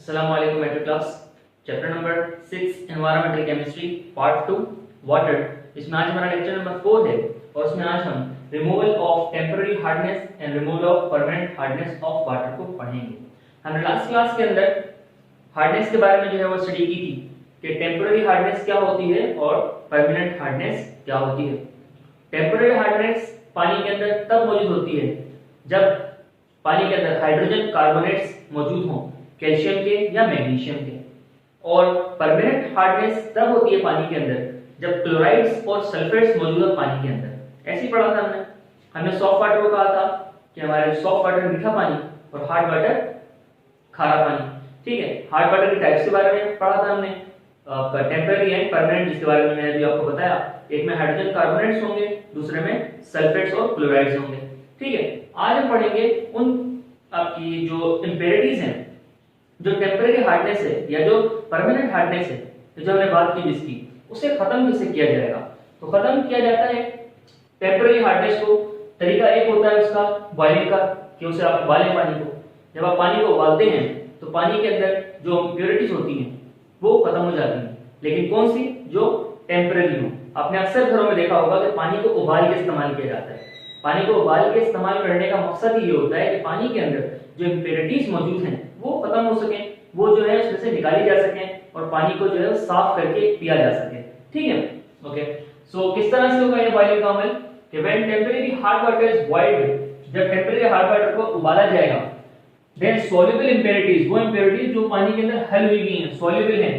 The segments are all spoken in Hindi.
अस्सलाम वालेकुम matric class. Chapter number 6 environmental chemistry part 2 water. इसमें आज हमारा लेक्चर नंबर 4 है और इसमें आज हम removal of temporary hardness and removal of permanent hardness of water को पढ़ेंगे। हमने लास्ट क्लास के अंदर हार्डनेस के बारे में जो है वो स्टडी की थी कि टेम्पररी हार्डनेस क्या होती है और परमानेंट हार्डनेस क्या होती है। टेम्पररी हार्डनेस पानी के अंदर तब मौजूद होती है जब पानी के अंदर हाइड्रोजन कार्बोनेट्स मौजूद हों, कैल्शियम के या मैग्नीशियम के। और परमानेंट हार्डनेस तब होती है पानी के अंदर जब क्लोराइड्स और सल्फेट्स मौजूद हो पानी के अंदर। ऐसे ही पढ़ा था हमने सॉफ्ट वाटर को कहा था कि हमारे सॉफ्ट वाटर मीठा पानी और हार्ड वाटर खारा पानी। ठीक है, हार्ड वाटर के टाइप्स के बारे में पढ़ा था हमने, टेम्पररी एंड परमानेंट, जिसके बारे में मैंने अभी आपको बताया। एक में हाइड्रोजन कार्बोनेट्स होंगे, दूसरे में सल्फेट्स और क्लोराइड्स होंगे। ठीक है, आज हम पढ़ेंगे उन आपकी जो इंप्योरिटीज हैं, जो टेम्पररी हार्डनेस है या जो परमानेंट हार्डनेस है, जो हमने बात की जिसकी, उसे खत्म कैसे किया जाएगा। तो खत्म किया जाता है टेम्पररी हार्डनेस को। तरीका एक होता है उसका बॉइलिंग का, कि उसे आप उबालें पानी को। जब आप पानी को उबालते हैं तो पानी के अंदर जो इंप्योरिटीज होती हैं वो खत्म हो जाती हैं, लेकिन कौन सी? जो टेम्पररी हो। आपने अक्सर घरों में देखा होगा कि पानी को उबाल के इस्तेमाल किया जाता है। पानी को उबाल के इस्तेमाल करने का मकसद ये होता है कि पानी के अंदर जो इंप्योरिटीज मौजूद हैं वो खत्म हो सके, वो जो है उसमें से निकाली जा सके और पानी को जो है साफ करके पिया जा सके। ठीक है, ओके। सो किस तरह से होगा ये बॉइलिंग का अमल कि when temporary hard water is boiled, जब टेम्पररी हार्ड वाटर को उबाला जाएगा, देन सॉल्युबल इंप्योरिटीज, वो इंप्योरिटीज जो पानी के अंदर हल हुई हुई हैं, सॉल्युबल हैं,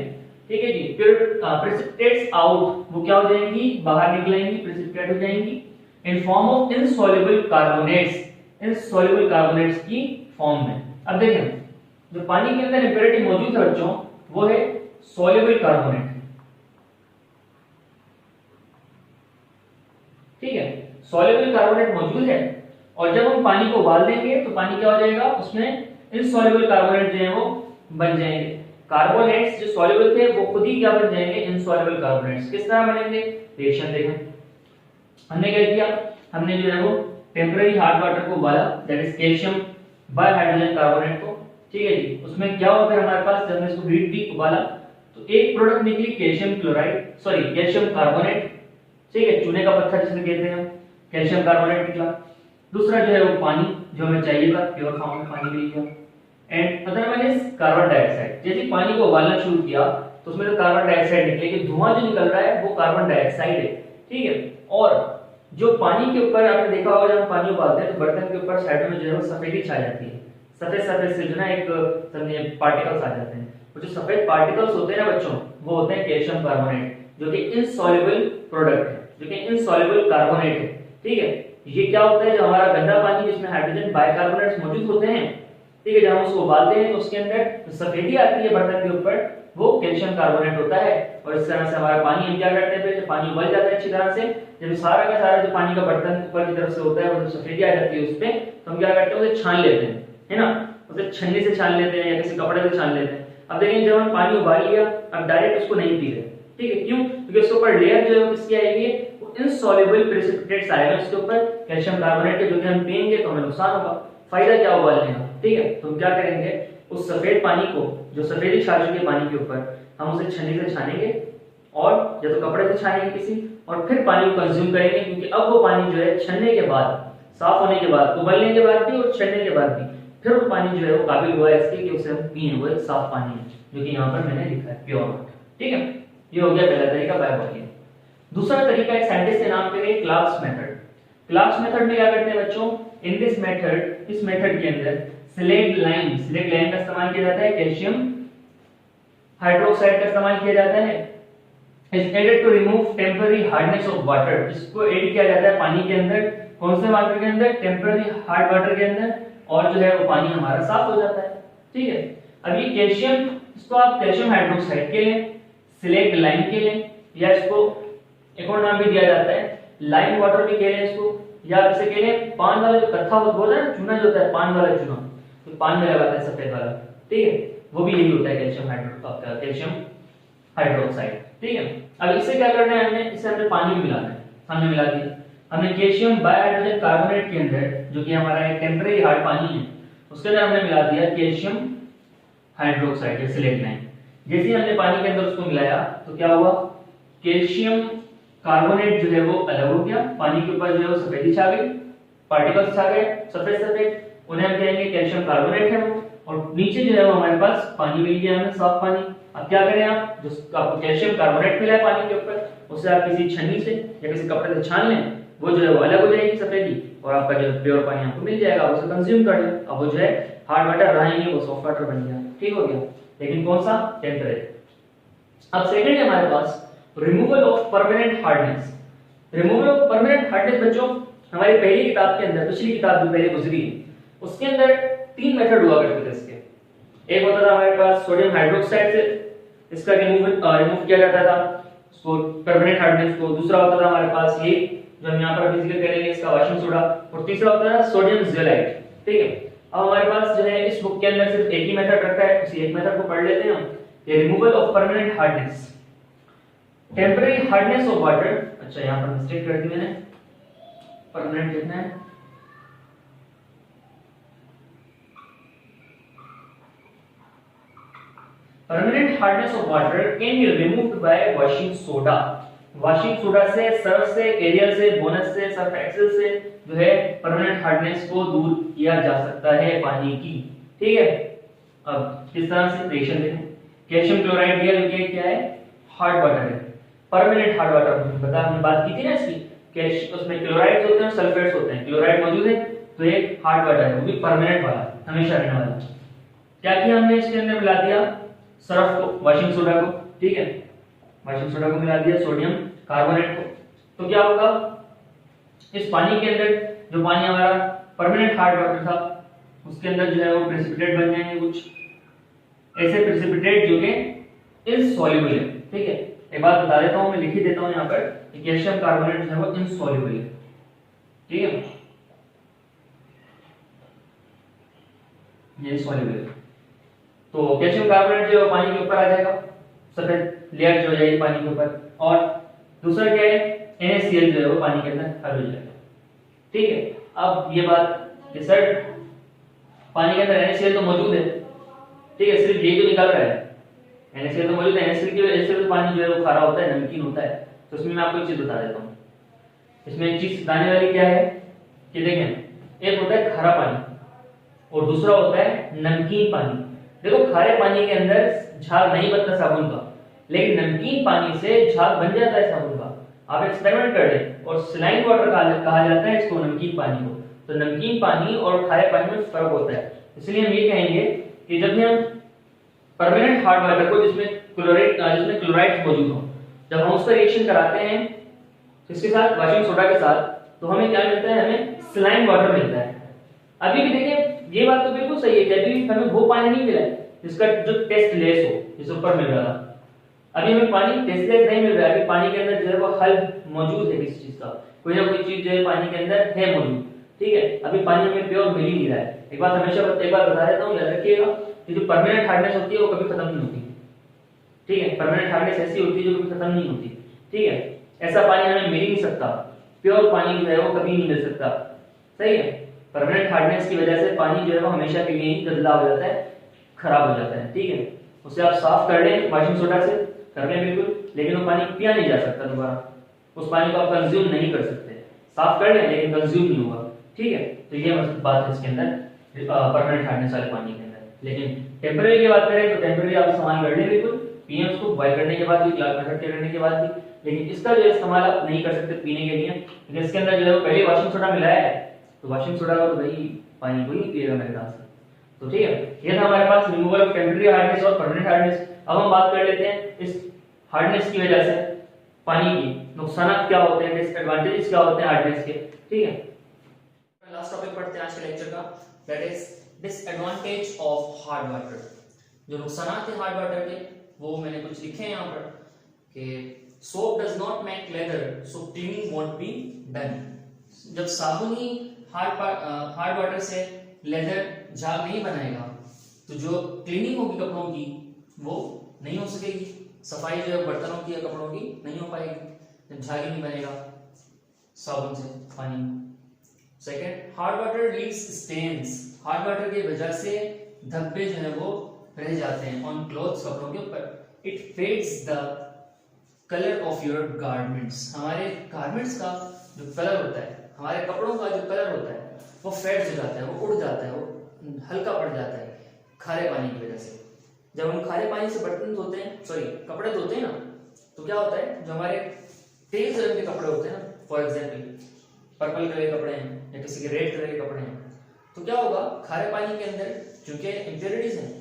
ठीक है जी, प्रेसिपिटेट्स आउट, वो क्या हो जाएंगी? बाहर निकलेंगी, प्रेसिपिटेट हो जाएंगी in form of insoluble carbonates, insoluble carbonates की फॉर्म में। अब देखें, जो पानी के अंदर इंप्योरिटी मौजूद है बच्चों, वो है सॉल्युबल कार्बोनेट। ठीक है, सॉल्युबल कार्बोनेट मौजूद है और जब हम पानी को उबाल देंगे तो पानी क्या हो जाएगा? उसमें इनसॉल्युबल कार्बोनेट जो है वो बन जाएंगे। कार्बोनेट्स जो सॉल्युबल थे वो खुद ही क्या बन जाएंगे? Insoluble carbonates. किस तरह बनेंगे? रिएक्शन देखें। हमने क्या किया? हमने जो है वो टेम्पररी हार्ड वाटर को उबाला, that is calcium by hydrogen carbonate को। ठीक है जी, उसमें क्या होगा हमारे पास? जब हमने इसको हीट दी, उबाला, तो एक प्रोडक्ट निकली calcium chloride, sorry calcium carbonate. ठीक है, चूने का पत्थर जिसे कहते हैं, कैल्शियम कार्बोनेट निकला। दूसरा जो है वो पानी, जो हमें चाहिए था प्योर फॉर्म में पानी मिल गया। And other one is carbon dioxide. जैसे पानी को उबालना शुरू किया तो उसमें तो कार्बन डाइऑक्साइड निकले, कि धुआं जो निकल रहा है वो कार्बन डाइऑक्साइड है। ठीक है, और जो पानी के ऊपर आपने देखा होगा, जब हम पानी उबालते हैं तो बर्तन के ऊपर साइड में जो है वो सफेदी छा जाती है। सफेद सफेद से जो ना एक समझिए पार्टिकल्स आ जाते हैं। वो जो सफेद पार्टिकल्स होते हैं ना बच्चों, वो होते हैं कैल्शियम कार्बोनेट, जो कि इनसॉल्युबल प्रोडक्ट है, जो कि इनसॉल्युबल कार्बोनेट है। ठीक है, ये क्या होता है? जो हमारा गंदा पानी जिसमें हाइड्रोजन बाइकार्बोनेट्स मौजूद होते हैं, ठीक है, जब हम उसको उबालते हैं तो उसके अंदर जो सफेदी आती है बर्तन के ऊपर, वो कैल्शियम कार्बोनेट होता है। और इस तरह से हमारा पानी हम क्या करते हैं? फिर जब पानी उबल जाता है अच्छी तरह से, जब सारा का सारा जो पानी का बर्तन ऊपर की तरफ से होता है वो जो सफेदी आ जाती है उस पे, तो हम क्या करते हैं? उसे छान लेते हैं, है ना, उसे छन्नी से छान लेते हैं या किसी कपड़े से छान लेते हैं। अब देखिए, जब हम पानी उबाल लिया, अब डायरेक्ट उसको नहीं पी रहे। ठीक है, क्यों? क्योंकि उसके ऊपर लेयर जो है किसकी आएगी? वो इनसॉल्युबल प्रेसिपिटेट्स आएगा उसके ऊपर, कैल्शियम कार्बोनेट के, जो कि हम पिएंगे तो हमें नुकसान होगा। फायदा क्या उबालने का? ठीक है, तो हम क्या करेंगे? उस सफेद पानी को, जो सफेदी छा चुकी है पानी के ऊपर, हम उसे छन्नी से छानेंगे और या तो कपड़े से छानेंगे किसी, और फिर पानी को कंज्यूम करेंगे। क्योंकि अब वो पानी जो है छन्ने के बाद, साफ होने के बाद, उबलने के बाद भी और छन्ने के बाद भी, फिर वो पानी जो है वो काबिल हुआ है इसके कि उसे हम पिए। वो एक साफ पानी है, जो कि यहाँ पर मैंने लिखा है प्योर वाटर। ठीक है, ये हो गया पहला तरीका, बायोबॉइलिंग। दूसरा तरीका एक साइंटिस्ट के नाम पे है क्लार्क्स मेथड। क्लार्क्स मेथड में क्या करते हैं बच्चों? इन दिस मेथड, इस मेथड के अंदर स्लेट लाइम का इस्तेमाल किया जाता है, कैल्शियम हाइड्रोक्साइड का इस्तेमाल किया जाता है, is added to remove temporary hardness of water। इसको ऐड किया जाता है पानी के अंदर। कौन से वाटर के अंदर? टेम्पररी हार्ड वाटर के अंदर, और जो है वो पानी हमारा साफ हो जाता है। ठीक है, अब ये कैल्शियम, इसको आप कैल्शियम हाइड्रोक्साइड के लें, सिलेक्ट लाइम के लें, या इसको एक और नाम भी दिया जाता है लाइम वाटर भी कह लें इसको, या इसे कह लें पान वाला जो कत्था होता है, चूना जो होता है, पान वाला चूना, तो पान में लगाता है सफेद वाला। ठीक है, वो भी यही होता है कैल्शियम हाइड्रोक्साइड। ठीक है, अब इससे क्या करना है? हमने इसे हमने पानी में मिलाना है। हमने मिला दिया, हमने कैल्शियम बायहाइड्रोजन कार्बोनेट के अंदर, जो कि हमारा एक टेम्पररी हार्ड पानी है, उसके अंदर हमने मिला दिया कैल्शियम हाइड्रोक्साइड या सिलेट लाइन। जैसे ही हमने पानी के अंदर उसको मिलाया तो क्या हुआ, कैल्शियम कार्बोनेट जो है वो अलग हो गया, पानी के ऊपर जो है वो सफेदी छा गई, पार्टिकल्स आ गए सफेद सफेद, उन्हें हम कहेंगे कैल्शियम कार्बोनेट है वो, और नीचे जो है वो हमारे पास पानी मिल गया हमें, साफ पानी। अब क्या करें, आप जो आपको कैल्शियम कार्बोनेट मिला है पानी के ऊपर, उससे आप किसी छन्नी से या किसी कपड़े से छान लें, वो जो है वो अलग हो जाएगी सफेदी, और आपका जो प्योर पानी आपको मिल जाएगा, आप उसे कंज्यूम कर लें। अब वो जो है हार्ड वाटर रहा ही नहीं, वो सॉफ्ट वाटर बन गया, ठीक हो गया। लेकिन कौन सा, टेम्परेचर। अब सेकंड है हमारे पास removal of permanent hardness. Removal of permanent hardness बच्चों, हमारी पहली किताब के अंदर, पिछली किताब जो पहले गुजरी है, उसके अंदर 3 मेथड हुआ करते थे इसके। एक होता था हमारे पास सोडियम हाइड्रोक्साइड से इसका रिमूव किया जाता था उसको, परमानेंट हार्डनेस को। दूसरा होता था हमारे पास ये जो हम यहाँ पर फिजिकल करेंगे, इसका वाशिंग सोडा। और तीसरा होता है सोडियम जेलाइट, ठीक है। अब हमारे पास जो है इस बुक के अंदर सिर्फ एक ही मेथड रखा है, उसी एक मेथड को पढ़ लेते हैं हम। ये removal of permanent hardness, temporary hardness of water. अच्छा यहाँ पर मिस्टेक कर दी मैंने, परमानेंट लिखना है। Permanent hardness of water can be removed by washing soda. Washing soda से, सर्फ से, एरियल से, बोनस से, सर्फ एक्सेल से जो है परमानेंट हार्डनेस को दूर किया जा सकता है पानी की, ठीक है। अब किस तरह से, रिएक्शन देखें। कैल्शियम क्लोराइड दिया, जो कि क्या है, हार्ड वाटर है, परमानेंट हार्ड वाटर। मुझे पता, हमने बात की थी ना इसकी, कैल्शियम उसमें क्लोराइड्स होते हैं और सल्फेट्स होते हैं। क्लोराइड मौजूद है तो एक हार्ड वाटर है, वो भी परमानेंट वाला, हमेशा रहने वाला। क्या किया हमने, इसके अंदर मिला दिया सर्फ को, वॉशिंग सोडा को, ठीक है, वॉशिंग सोडा को मिला दिया, सोडियम कार्बोनेट को। तो क्या होगा, इस पानी के अंदर जो पानी हमारा परमानेंट हार्ड वाटर था, उसके अंदर जो है वो प्रेसिपिटेट बन जाएंगे, कुछ ऐसे प्रेसिपिटेट जो कि इनसॉल्युबल है, ठीक है। एक बात बता देता हूं, मैं लिख ही देता हूं यहाँ पर, कैल्शियम कार्बोनेट जो है वो इनसॉल्युबल है, ठीक है, ये सॉल्युबल है। तो कैल्शियम कार्बोनेट जो पानी के ऊपर आ जाएगा, सफेद लेयर जो हो जाएगी पानी के ऊपर। और दूसरा क्या है, NaCl जो है वो पानी के अंदर हल हो जाएगा, ठीक है। अब ये बात कि सर पानी के अंदर NaCl तो मौजूद है, ठीक है, सिर्फ ये जो निकल रहा है NaCl तो मौजूद है, NaCl की वजह से तो पानी जो है वो खारा होता है, नमकीन होता है। तो इसमें मैं आपको एक चीज बता देता हूँ, इसमें एक चीज बताने वाली क्या है कि देखें, एक होता है खारा पानी और दूसरा होता है नमकीन पानी। देखो खारे पानी के अंदर झाग नहीं बनता साबुन का, लेकिन नमकीन पानी से झाग बन जाता है साबुन का। आप एक्सपेरिमेंट कर लें, और सलाइन वाटर कहा जाता है इसको, नमकीन पानी को। तो नमकीन पानी और खारे पानी में फर्क होता है। इसलिए हम ये कहेंगे कि जब भी हम परमानेंट हार्ड वाटर को, जिसमें क्लोराइड मौजूद हो, जब हम उसका रिएक्शन कराते हैं इसके साथ, वॉशिंग सोडा के साथ, तो हमें क्या मिलता है, हमें सलाइन वाटर मिलता है। अभी भी देखिए ये बात तो बिल्कुल सही है कि अभी हमें वो पानी नहीं मिला है जिसका जो टेस्ट लेस हो, जिस ऊपर मिल रहा था। अभी हमें पानी टेस्टलेस नहीं मिल रहा है, अभी पानी के अंदर जो है वो हल मौजूद है किसी चीज का, कोई ना कोई चीज जो है पानी के अंदर है मौजूद, ठीक है। अभी पानी हमें प्योर मिल ही नहीं रहा है। एक बात हमेशा एक बात बता देता हूँ, याद रखिएगा कि जो परमानेंट हार्डनेस होती है वो कभी खत्म नहीं होती, ठीक है। परमानेंट हार्डनेस ऐसी होती है जो कभी खत्म नहीं होती, ठीक है। ऐसा पानी हमें मिल ही नहीं सकता, प्योर पानी जो है वो कभी नहीं मिल सकता, सही है। परमानेंट हार्डनेस की वजह से पानी जो है वो हमेशा के लिए गंदा हो जाता है, खराब हो जाता है, ठीक है। उसे आप साफ कर लें वॉशिंग सोडा से, कर लें बिल्कुल, लेकिन वो पानी पिया नहीं जा सकता दोबारा, उस पानी को आप कंज्यूम नहीं कर सकते। साफ कर लें लेकिन कंज्यूम नहीं होगा, ठीक है। तो ये बात है इसके अंदर परमानेंट हार्डनेस वाले पानी के अंदर। लेकिन टेम्परेरी की बात करें तो टेम्परेरी आप इस्तेमाल कर लें बिल्कुल, पिए उसको बॉयल करने के बाद भी, ग्लास में रख के करने के बाद भी, लेकिन इसका जो इस्तेमाल आप नहीं कर सकते पीने के लिए, क्योंकि इसके अंदर जो है पहले वॉशिंग सोडा मिलाया है, तो वॉशिंग सोडा का तो भाई पानी को ही पिएगा मेरे ख्याल से। तो ठीक है, ये था हमारे पास रिमूवल ऑफ टेम्परेरी हार्डनेस और परमानेंट हार्डनेस। अब हम बात कर लेते हैं इस हार्डनेस की वजह से पानी की नुकसान क्या होते हैं, डिसएडवांटेजेस क्या होते हैं हार्डनेस के, ठीक है। लास्ट टॉपिक पढ़ते हैं आज के लेक्चर का, that is disadvantage of hard water. जो नुकसान है हार्ड वाटर के वो मैंने कुछ लिखे हैं यहाँ पर कि soap does not make leather so cleaning won't be done. जब साबुन ही हार्ड वाटर से लेदर झाग नहीं बनाएगा तो जो क्लीनिंग होगी कपड़ों की वो नहीं हो सकेगी, सफाई जो है बर्तनों की या कपड़ों की नहीं हो पाएगी जब झाग ही नहीं बनेगा साबुन से पानी में। Second, hard water leaves stains. Hard water की वजह से धब्बे जो है वो रह जाते हैं ऑन क्लोथ्स, कपड़ों के ऊपर, it fades the colour of your garments, हमारे गारमेंट्स का जो कलर होता है, हमारे कपड़ों का जो कलर होता है वो फेड हो जाता है, वो उड़ जाता है, वो हल्का पड़ जाता है खारे पानी की वजह से। जब हम खारे पानी से बर्तन धोते हैं, सॉरी कपड़े धोते हैं ना, तो क्या होता है, जो हमारे तेज रंग के कपड़े होते हैं ना, फॉर एग्जाम्पल पर्पल कलर के कपड़े हैं या किसी के रेड कलर के कपड़े हैं, तो क्या होगा, खारे पानी के अंदर चूंकि इम्प्योरिटीज हैं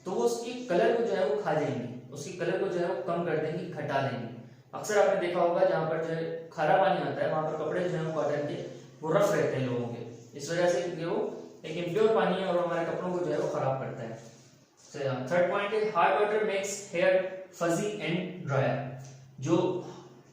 तो वो उसकी कलर को जो है वो खा जाएंगी, उसकी कलर को जो है वो कम कर देंगी, घटा देंगी। अक्सर आपने देखा होगा जहाँ पर जो है खारा पानी आता है वहां पर कपड़े जो है कॉटन के वो रफ रहते हैं लोगों के, इस वजह से क्योंकि वो एक इम्प्योर पानी है और हमारे कपड़ों को जो है वो खराब करता है। थर्ड पॉइंट है hard water makes hair fuzzy and drier. जो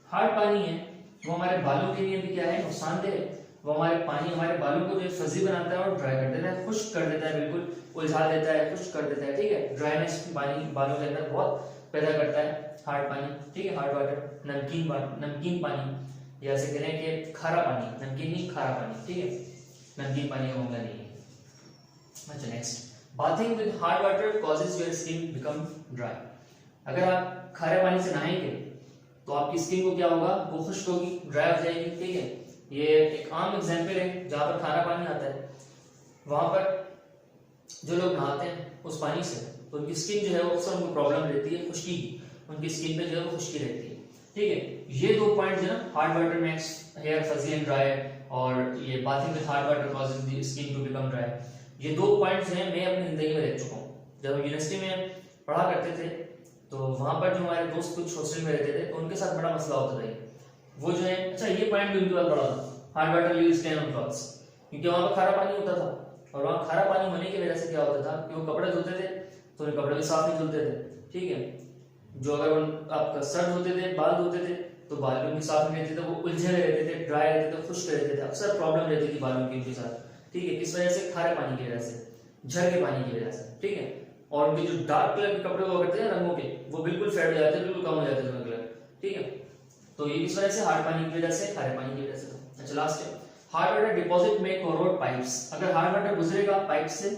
हार्ड पानी है वो हमारे बालों के लिए भी क्या है, नुकसानदेह है। वो हमारे पानी हमारे बालों को जो फजी बनाता है और ड्राई कर देता है, खुश्क कर देता है, बिल्कुल उलझा देता है, खुश्क कर देता है, ठीक है। ड्राइनेस पानी बालों के अंदर बहुत पैदा करता है हार्ड पानी, ठीक है। हार्ड वाटर नमकीन पानी, या ऐसे कहें कि खारा पानी, नमकीन नहीं खारा पानी, ठीक है, नमकीन पानी का मामला नहीं है। अच्छा next, bathing with hard water causes your skin become dry. अगर आप खारे पानी से नहाएंगे तो आपकी स्किन को क्या होगा, वो खुश्क होगी, ड्राई हो जाएगी, ठीक है। ये एक आम एग्जांपल है, जहां पर खारा पानी आता है वहां पर जो लोग नहाते हैं उस पानी से तो उनकी स्किन जो है वो अक्सर उनको प्रॉब्लम रहती है खुश्की की, उनकी स्किन पे जो है वो खुश्की रहती है, ठीक है। ये दो पॉइंट जो है ना, hard water makes hair fuzzy and dry और ये bathing with hard water causes the skin to become dry, ये दो पॉइंट्स हैं मैं अपनी जिंदगी में देख चुका हूँ। जब हम यूनिवर्सिटी में पढ़ा करते थे तो वहां पर जो हमारे दोस्त कुछ हॉस्टल में रहते थे तो उनके साथ बड़ा मसला होता था, वो जो है, अच्छा ये पॉइंट भी उनके पास बड़ा था, hard water leave stain on clothes, क्योंकि वहां पर खारा पानी होता था और वहां खारा पानी होने की वजह से क्या होता था कि वो कपड़े धोते थे तो उन्हें कपड़े भी साफ नहीं धुलते थे, ठीक है। जो अगर आपका सर धोते थे, बाल धोते थे तो बाल भी उनके साफ नहीं रहते थे, वो उलझे रहते थे, ड्राई रहते थे, खुश्क रहते थे, अक्सर प्रॉब्लम रहती थी बालों की उनके साथ, ठीक है। किस वजह से, खारे पानी की वजह से, झर के पानी की वजह से, ठीक है। और उनके जो डार्क कलर के कपड़े हुआ करते हैं रंगों के, वो बिल्कुल फेड हो जाते हैं, बिल्कुल कम हो जाते हैं कलर, ठीक है। तो ये किस वजह से, हार्ड पानी की वजह से, खारे पानी की वजह से। अच्छा लास्ट है, हार्ड वाटर डिपॉजिट में कोरोड पाइप्स। अगर हार्ड वाटर गुजरेगा पाइप से,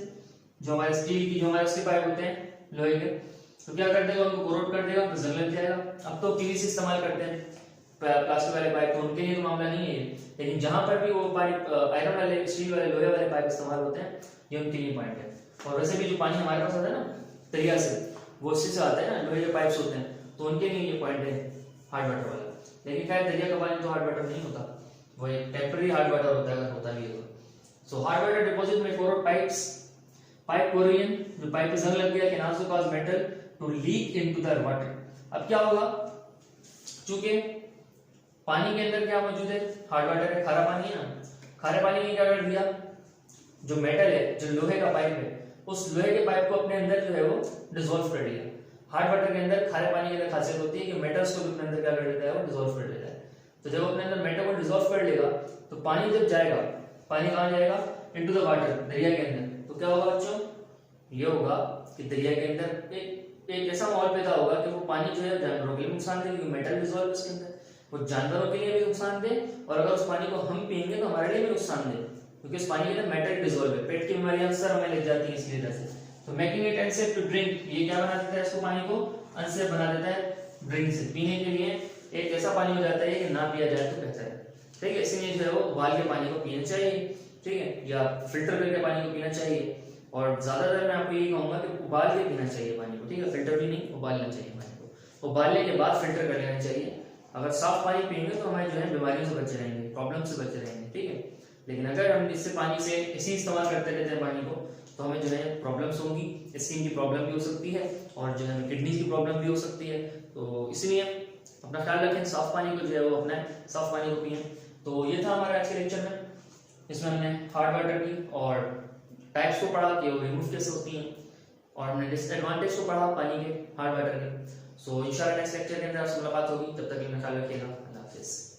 जो हमारे स्टील की जो हमारे उसके पाइप होते हैं लोहे के, तो क्या कर देगा, उनको कोरोड कर देगा, तो जंग लग जाएगा। अब तो पीवीसी इस्तेमाल करते हैं, प्लास्टिक वाले पाइप, तो उनके लिए तो मामला नहीं है ये, लेकिन जहां पर भी वो पाइप आयरन वाले, स्टील वाले, लोहे वाले पाइप इस्तेमाल होते हैं, ये उनके लिए पॉइंट है। और वैसे भी जो पानी हमारे पास आता है ना दरिया से, वो उससे से आता है ना, लोहे के पाइप्स होते हैं, तो उनके लिए ये पॉइंट है हार्ड वाटर वाला। लेकिन खैर दरिया का पानी तो हार्ड वाटर नहीं होता, वो एक टेम्पररी हार्ड वाटर होता है, अगर होता भी है तो। सो हार्ड वाटर डिपॉजिट में कोरोड पाइप्स, पाइप कोरोजन, जो पाइप पे जंग लग गया, can also cause metal to leak into the water. अब क्या होगा, चूंकि पानी के अंदर क्या मौजूद है, हार्ड वाटर है, खारा पानी है ना, खारे पानी ने क्या कर दिया, जो मेटल है, जो लोहे का पाइप है, उस लोहे के पाइप को अपने अंदर जो है वो डिसॉल्व कर दिया। हार्ड वाटर के अंदर, खारे पानी के अंदर खासियत होती है कि मेटल्स को अपने अंदर क्या कर देता है, वो डिसॉल्व कर देता है। तो जब अपने अंदर मेटल को डिसॉल्व कर लेगा तो पानी जब जाएगा, पानी कहां जाएगा, इनटू द वाटर, दरिया के अंदर, तो क्या होगा बच्चों, ये होगा कि दरिया के अंदर एक ऐसा माहौल पैदा होगा कि वो पानी जो है जानवरों के लिए नुकसान दे, क्योंकि मेटल डिसॉल्व उसके अंदर, वो जानवरों के लिए भी नुकसान दे, और अगर उस पानी को हम पियेंगे तो हमारे लिए भी नुकसान दे, क्योंकि उस पानी के अंदर मेटल डिसॉल्व है। पेट की बीमारियां अक्सर हमें लग जाती हैं इसकी वजह से। तो making it unsafe to drink, ये क्या बना देता है, इसको पानी को अनसेफ बना देता है ड्रिंक से, पीने के लिए एक ऐसा पानी हो जाता है कि ना पिया जाए तो बेहतर है, ठीक है। इसलिए जो है वो उबाल के पानी को पीना चाहिए, ठीक है, या फिल्टर करके पानी को पीना चाहिए। और ज्यादातर मैं आपको यही कहूंगा कि उबाल के पीना चाहिए पानी को, ठीक है, फिल्टर भी नहीं, उबालना चाहिए पानी को, उबालने के बाद फिल्टर कर लेना चाहिए। अगर साफ पानी पियेंगे तो हमारे जो है बीमारियों से बचे रहेंगे, प्रॉब्लम से बचे रहेंगे, ठीक है। लेकिन अगर हम इससे पानी से इसी इस्तेमाल करते रहते हैं पानी को, तो हमें जो है प्रॉब्लम्स होंगी, स्किन की प्रॉब्लम भी हो सकती है और जो है किडनी की प्रॉब्लम भी हो सकती है। तो इसलिए अपना ख्याल रखें, साफ पानी को जो है वो अपना साफ पानी को पिए। तो ये था हमारा आज के लेक्चर में, इसमें हमने हार्ड वाटर की और टाइप्स को पढ़ा कि वो रिमूव कैसे होती हैं, और हमने डिसएडवांटेज को पढ़ा पानी के, हार्ड वाटर के। सो इंशाल्लाह नेक्स्ट लेक्चर के अंदर आपसे मुलाकात होगी, तब तक अपना ख्याल रखिएगा, अल्लाह हाफिज़।